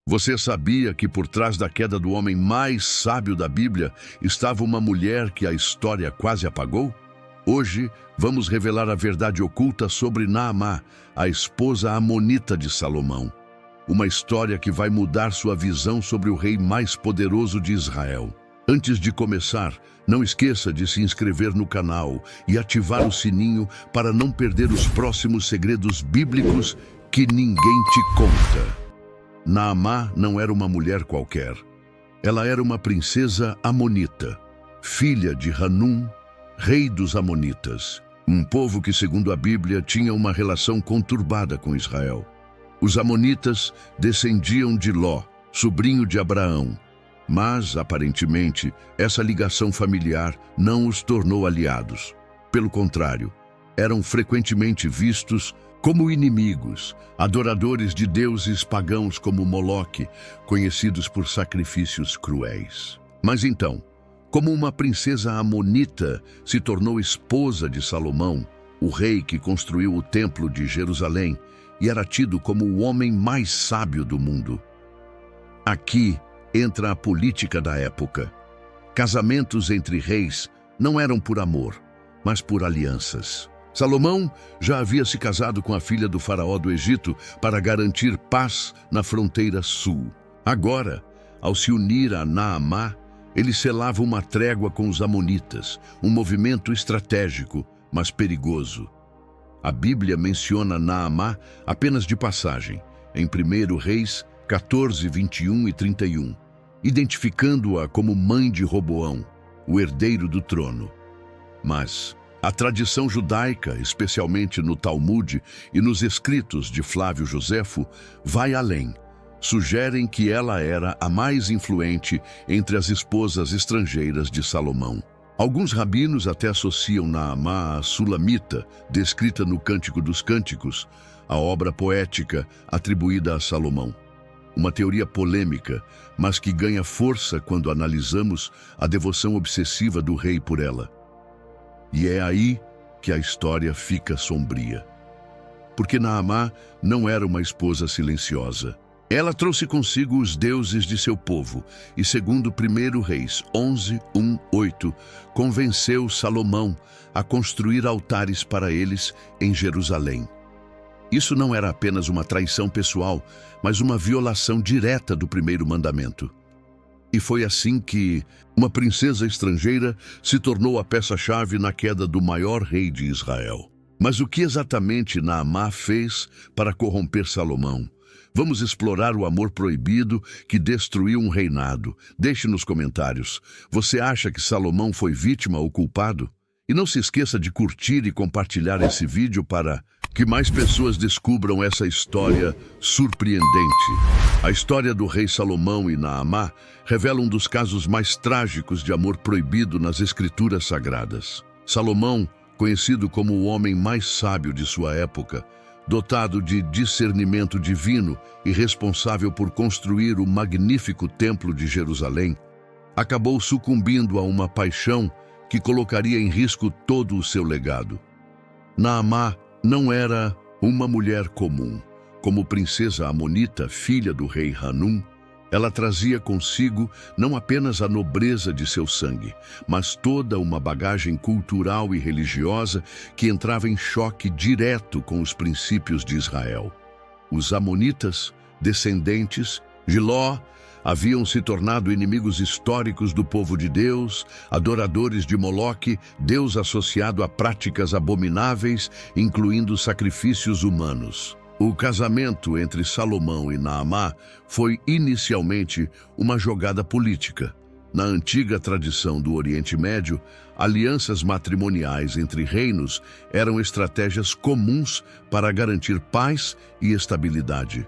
Você sabia que por trás da queda do homem mais sábio da Bíblia estava uma mulher que a história quase apagou? Hoje, vamos revelar a verdade oculta sobre Naamá, a esposa amonita de Salomão. Uma história que vai mudar sua visão sobre o rei mais poderoso de Israel. Antes de começar, não esqueça de se inscrever no canal e ativar o sininho para não perder os próximos segredos bíblicos que ninguém te conta. Naamá não era uma mulher qualquer. Ela era uma princesa amonita, filha de Hanum, rei dos Amonitas, um povo que, segundo a Bíblia, tinha uma relação conturbada com Israel. Os Amonitas descendiam de Ló, sobrinho de Abraão, mas, aparentemente, essa ligação familiar não os tornou aliados. Pelo contrário, eram frequentemente vistos como inimigos, adoradores de deuses pagãos como Moloque, conhecidos por sacrifícios cruéis. Mas então, como uma princesa amonita se tornou esposa de Salomão, o rei que construiu o templo de Jerusalém e era tido como o homem mais sábio do mundo? Aqui entra a política da época. Casamentos entre reis não eram por amor, mas por alianças. Salomão já havia se casado com a filha do faraó do Egito para garantir paz na fronteira sul. Agora, ao se unir a Naamá, ele selava uma trégua com os amonitas, um movimento estratégico, mas perigoso. A Bíblia menciona Naamá apenas de passagem, em 1 Reis 14, 21 e 31, identificando-a como mãe de Roboão, o herdeiro do trono. Mas a tradição judaica, especialmente no Talmude e nos escritos de Flávio Joséfo, vai além. Sugerem que ela era a mais influente entre as esposas estrangeiras de Salomão. Alguns rabinos até associam Naamá à Sulamita, descrita no Cântico dos Cânticos, a obra poética atribuída a Salomão. Uma teoria polêmica, mas que ganha força quando analisamos a devoção obsessiva do rei por ela. E é aí que a história fica sombria. Porque Naamá não era uma esposa silenciosa. Ela trouxe consigo os deuses de seu povo e, segundo 1 Reis 11, 1, 8, convenceu Salomão a construir altares para eles em Jerusalém. Isso não era apenas uma traição pessoal, mas uma violação direta do primeiro mandamento. E foi assim que uma princesa estrangeira se tornou a peça-chave na queda do maior rei de Israel. Mas o que exatamente Naamá fez para corromper Salomão? Vamos explorar o amor proibido que destruiu um reinado. Deixe nos comentários. Você acha que Salomão foi vítima ou culpado? E não se esqueça de curtir e compartilhar esse vídeo para que mais pessoas descubram essa história surpreendente. A história do rei Salomão e Naamá revela um dos casos mais trágicos de amor proibido nas escrituras sagradas. Salomão, conhecido como o homem mais sábio de sua época, dotado de discernimento divino e responsável por construir o magnífico templo de Jerusalém, acabou sucumbindo a uma paixão que colocaria em risco todo o seu legado. Naamá não era uma mulher comum. Como princesa amonita, filha do rei Hanum, ela trazia consigo não apenas a nobreza de seu sangue, mas toda uma bagagem cultural e religiosa que entrava em choque direto com os princípios de Israel. Os amonitas, descendentes de Ló, haviam se tornado inimigos históricos do povo de Deus, adoradores de Moloque, deus associado a práticas abomináveis, incluindo sacrifícios humanos. O casamento entre Salomão e Naamá foi inicialmente uma jogada política. Na antiga tradição do Oriente Médio, alianças matrimoniais entre reinos eram estratégias comuns para garantir paz e estabilidade.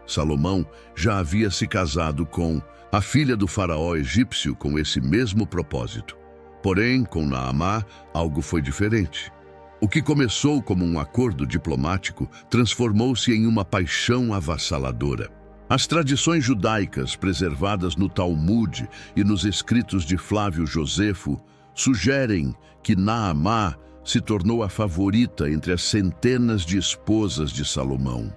Salomão já havia se casado com a filha do faraó egípcio com esse mesmo propósito. Porém, com Naamá, algo foi diferente. O que começou como um acordo diplomático transformou-se em uma paixão avassaladora. As tradições judaicas preservadas no Talmude e nos escritos de Flávio Joséfo sugerem que Naamá se tornou a favorita entre as centenas de esposas de Salomão.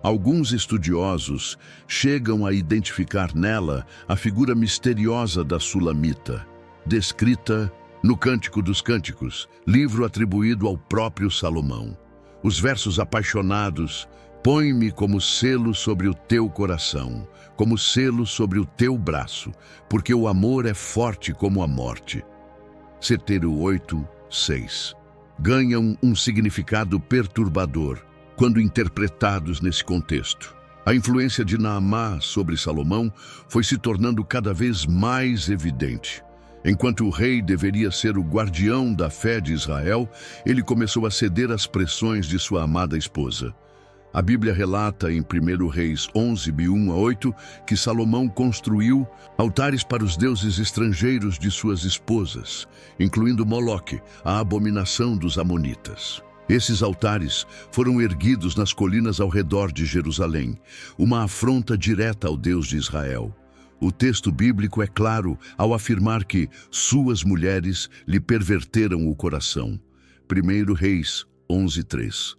Alguns estudiosos chegam a identificar nela a figura misteriosa da Sulamita, descrita no Cântico dos Cânticos, livro atribuído ao próprio Salomão. Os versos apaixonados: põe-me como selo sobre o teu coração, como selo sobre o teu braço, porque o amor é forte como a morte. Cetero 8:6. Ganham um significado perturbador quando interpretados nesse contexto. A influência de Naamá sobre Salomão foi se tornando cada vez mais evidente. Enquanto o rei deveria ser o guardião da fé de Israel, ele começou a ceder às pressões de sua amada esposa. A Bíblia relata em 1 Reis 11, 1-8, que Salomão construiu altares para os deuses estrangeiros de suas esposas, incluindo Moloque, a abominação dos amonitas. Esses altares foram erguidos nas colinas ao redor de Jerusalém, uma afronta direta ao Deus de Israel. O texto bíblico é claro ao afirmar que suas mulheres lhe perverteram o coração. 1 Reis 11:3.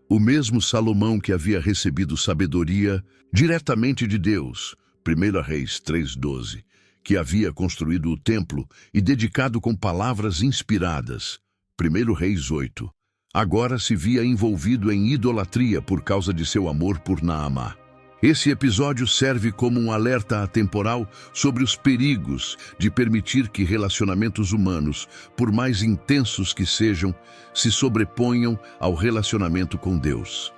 O mesmo Salomão que havia recebido sabedoria diretamente de Deus, 1 Reis 3:12, que havia construído o templo e dedicado com palavras inspiradas, 1 Reis 8, agora se via envolvido em idolatria por causa de seu amor por Naamá. Esse episódio serve como um alerta atemporal sobre os perigos de permitir que relacionamentos humanos, por mais intensos que sejam, se sobreponham ao relacionamento com Deus.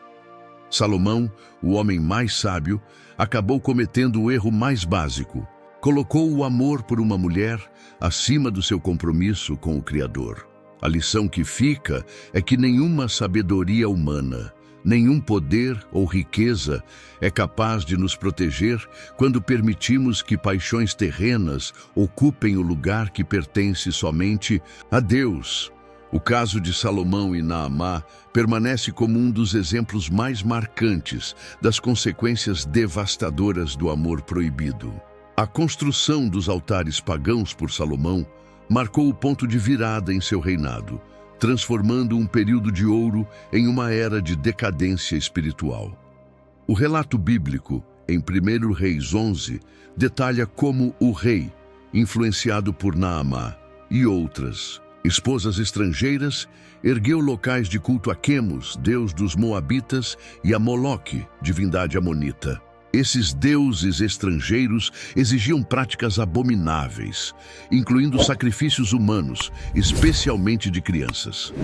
Salomão, o homem mais sábio, acabou cometendo o erro mais básico. Colocou o amor por uma mulher acima do seu compromisso com o Criador. A lição que fica é que nenhuma sabedoria humana, nenhum poder ou riqueza é capaz de nos proteger quando permitimos que paixões terrenas ocupem o lugar que pertence somente a Deus. O caso de Salomão e Naamá permanece como um dos exemplos mais marcantes das consequências devastadoras do amor proibido. A construção dos altares pagãos por Salomão marcou o ponto de virada em seu reinado, transformando um período de ouro em uma era de decadência espiritual. O relato bíblico, em 1 Reis 11, detalha como o rei, influenciado por Naamá e outras esposas estrangeiras, ergueu locais de culto a Quemos, deus dos Moabitas, e a Moloque, divindade amonita. Esses deuses estrangeiros exigiam práticas abomináveis, incluindo sacrifícios humanos, especialmente de crianças.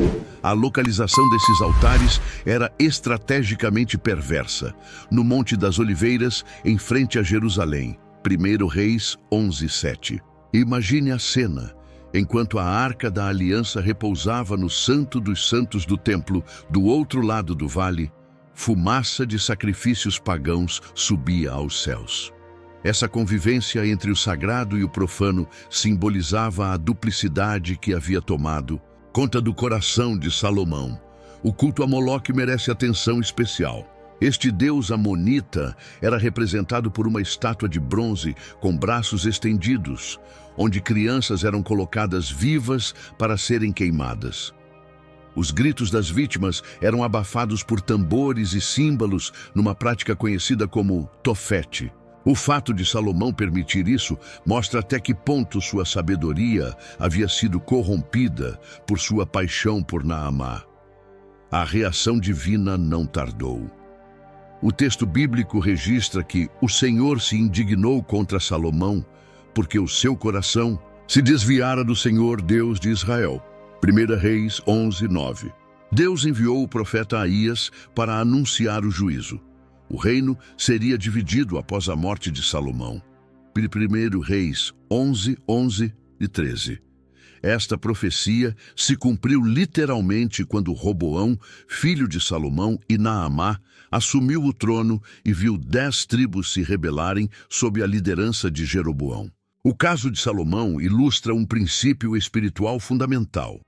A localização desses altares era estrategicamente perversa, no Monte das Oliveiras, em frente a Jerusalém, 1 Reis 11:7. Imagine a cena, enquanto a Arca da Aliança repousava no Santo dos Santos do templo, do outro lado do vale, fumaça de sacrifícios pagãos subia aos céus. Essa convivência entre o sagrado e o profano simbolizava a duplicidade que havia tomado conta do coração de Salomão. O culto a Moloque merece atenção especial. Este deus amonita era representado por uma estátua de bronze com braços estendidos, onde crianças eram colocadas vivas para serem queimadas. Os gritos das vítimas eram abafados por tambores e símbolos numa prática conhecida como tofete. O fato de Salomão permitir isso mostra até que ponto sua sabedoria havia sido corrompida por sua paixão por Naamá. A reação divina não tardou. O texto bíblico registra que o Senhor se indignou contra Salomão porque o seu coração se desviara do Senhor, Deus de Israel. 1 Reis 11:9. Deus enviou o profeta Aías para anunciar o juízo. O reino seria dividido após a morte de Salomão. 1 Reis 11:11 e 13. Esta profecia se cumpriu literalmente quando Roboão, filho de Salomão, e Naamá assumiu o trono e viu 10 tribos se rebelarem sob a liderança de Jeroboão. O caso de Salomão ilustra um princípio espiritual fundamental.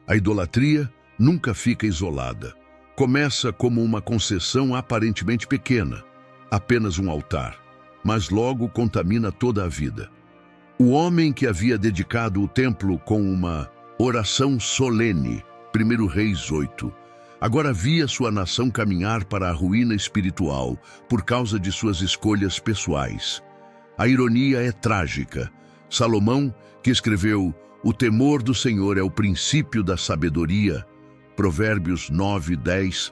A idolatria nunca fica isolada. Começa como uma concessão aparentemente pequena, apenas um altar, mas logo contamina toda a vida. O homem que havia dedicado o templo com uma oração solene, 1 Reis 8, Agora via sua nação caminhar para a ruína espiritual por causa de suas escolhas pessoais. A ironia é trágica. Salomão, que escreveu "O temor do Senhor é o princípio da sabedoria", Provérbios 9:10,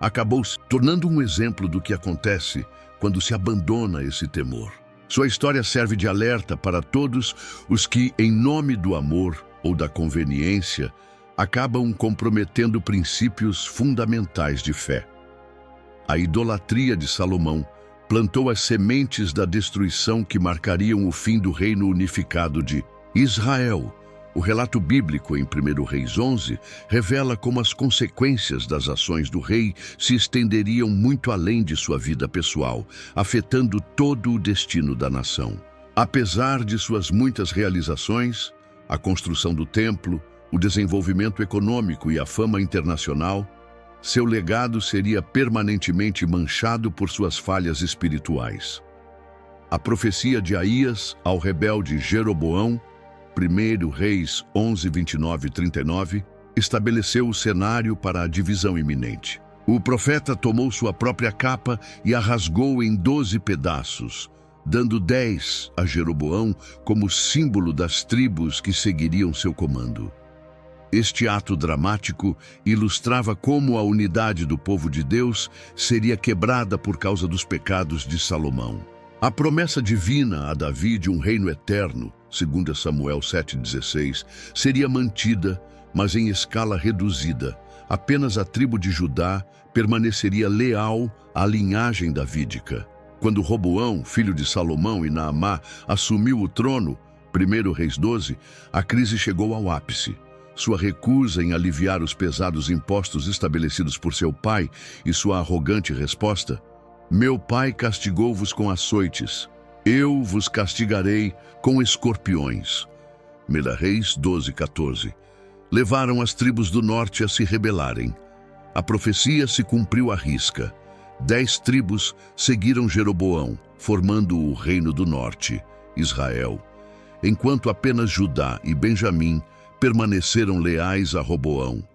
acabou se tornando um exemplo do que acontece quando se abandona esse temor. Sua história serve de alerta para todos os que, em nome do amor ou da conveniência, acabam comprometendo princípios fundamentais de fé. A idolatria de Salomão plantou as sementes da destruição que marcariam o fim do reino unificado de Israel. O relato bíblico em 1 Reis 11 revela como as consequências das ações do rei se estenderiam muito além de sua vida pessoal, afetando todo o destino da nação. Apesar de suas muitas realizações, a construção do templo, o desenvolvimento econômico e a fama internacional, seu legado seria permanentemente manchado por suas falhas espirituais. A profecia de Aías ao rebelde Jeroboão, 1 Reis 11, 29 e 39, estabeleceu o cenário para a divisão iminente. O profeta tomou sua própria capa e a rasgou em 12 pedaços, dando 10 a Jeroboão como símbolo das tribos que seguiriam seu comando. Este ato dramático ilustrava como a unidade do povo de Deus seria quebrada por causa dos pecados de Salomão. A promessa divina a Davi de um reino eterno, 2 Samuel 7,16, seria mantida, mas em escala reduzida. Apenas a tribo de Judá permaneceria leal à linhagem davídica. Quando Roboão, filho de Salomão, e Naamá assumiu o trono, 1 Reis 12, a crise chegou ao ápice. Sua recusa em aliviar os pesados impostos estabelecidos por seu pai e sua arrogante resposta: "Meu pai castigou-vos com açoites, eu vos castigarei com escorpiões", 1 Reis 12:14, levaram as tribos do norte a se rebelarem. A profecia se cumpriu à risca. 10 tribos seguiram Jeroboão, formando o reino do norte, Israel, enquanto apenas Judá e Benjamim permaneceram leais a Roboão,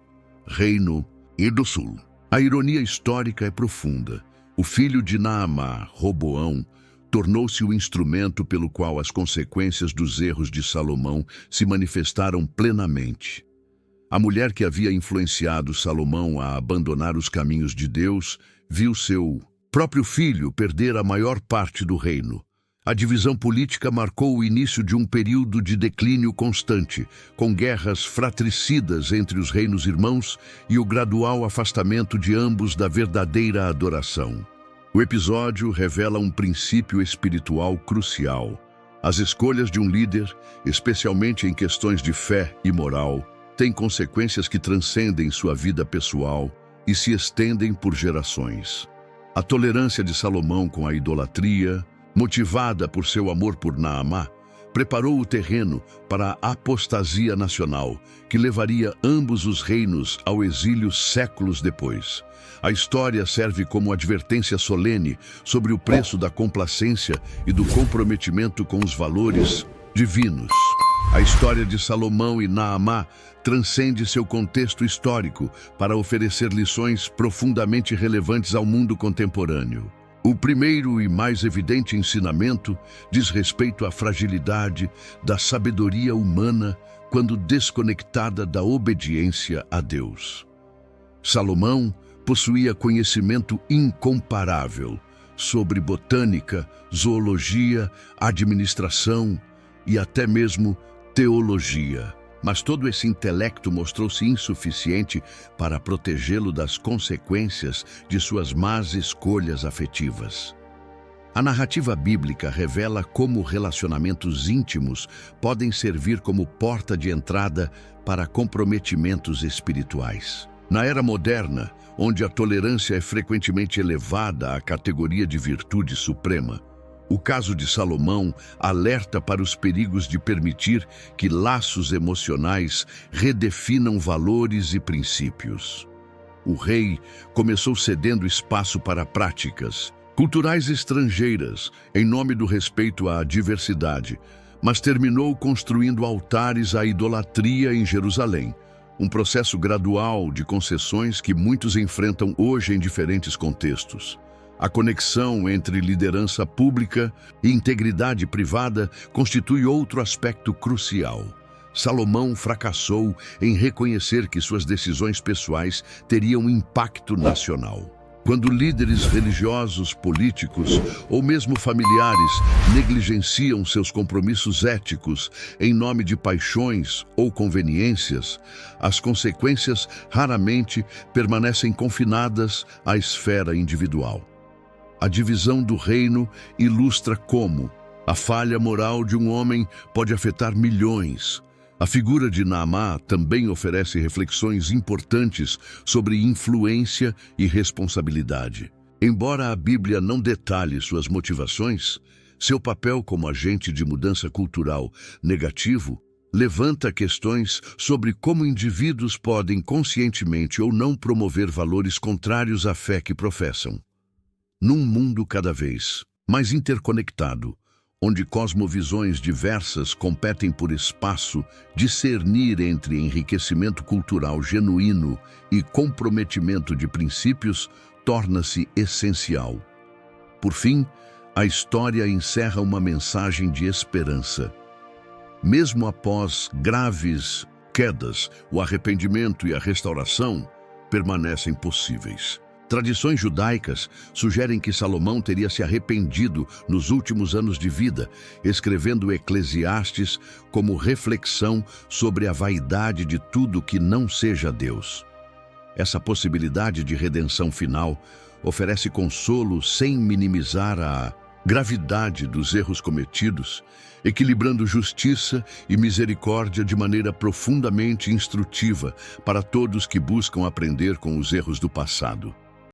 reino e do sul. A ironia histórica é profunda. O filho de Naamá, Roboão, tornou-se o instrumento pelo qual as consequências dos erros de Salomão se manifestaram plenamente. A mulher que havia influenciado Salomão a abandonar os caminhos de Deus viu seu próprio filho perder a maior parte do reino. A divisão política marcou o início de um período de declínio constante, com guerras fratricidas entre os reinos irmãos e o gradual afastamento de ambos da verdadeira adoração. O episódio revela um princípio espiritual crucial. As escolhas de um líder, especialmente em questões de fé e moral, têm consequências que transcendem sua vida pessoal e se estendem por gerações. A tolerância de Salomão com a idolatria, motivada por seu amor por Naamá, preparou o terreno para a apostasia nacional, que levaria ambos os reinos ao exílio séculos depois. A história serve como advertência solene sobre o preço da complacência e do comprometimento com os valores divinos. A história de Salomão e Naamá transcende seu contexto histórico para oferecer lições profundamente relevantes ao mundo contemporâneo. O primeiro e mais evidente ensinamento diz respeito à fragilidade da sabedoria humana quando desconectada da obediência a Deus. Salomão possuía conhecimento incomparável sobre botânica, zoologia, administração e até mesmo teologia. Mas todo esse intelecto mostrou-se insuficiente para protegê-lo das consequências de suas más escolhas afetivas. A narrativa bíblica revela como relacionamentos íntimos podem servir como porta de entrada para comprometimentos espirituais. Na era moderna, onde a tolerância é frequentemente elevada à categoria de virtude suprema, o caso de Salomão alerta para os perigos de permitir que laços emocionais redefinam valores e princípios. O rei começou cedendo espaço para práticas culturais estrangeiras em nome do respeito à diversidade, mas terminou construindo altares à idolatria em Jerusalém, um processo gradual de concessões que muitos enfrentam hoje em diferentes contextos. A conexão entre liderança pública e integridade privada constitui outro aspecto crucial. Salomão fracassou em reconhecer que suas decisões pessoais teriam impacto nacional. Quando líderes religiosos, políticos ou mesmo familiares negligenciam seus compromissos éticos em nome de paixões ou conveniências, as consequências raramente permanecem confinadas à esfera individual. A divisão do reino ilustra como a falha moral de um homem pode afetar milhões. A figura de Naamã também oferece reflexões importantes sobre influência e responsabilidade. Embora a Bíblia não detalhe suas motivações, seu papel como agente de mudança cultural negativo levanta questões sobre como indivíduos podem conscientemente ou não promover valores contrários à fé que professam. Num mundo cada vez mais interconectado, onde cosmovisões diversas competem por espaço, discernir entre enriquecimento cultural genuíno e comprometimento de princípios torna-se essencial. Por fim, a história encerra uma mensagem de esperança. Mesmo após graves quedas, o arrependimento e a restauração permanecem possíveis. Tradições judaicas sugerem que Salomão teria se arrependido nos últimos anos de vida, escrevendo Eclesiastes como reflexão sobre a vaidade de tudo que não seja Deus. Essa possibilidade de redenção final oferece consolo sem minimizar a gravidade dos erros cometidos, equilibrando justiça e misericórdia de maneira profundamente instrutiva para todos que buscam aprender com os erros do passado.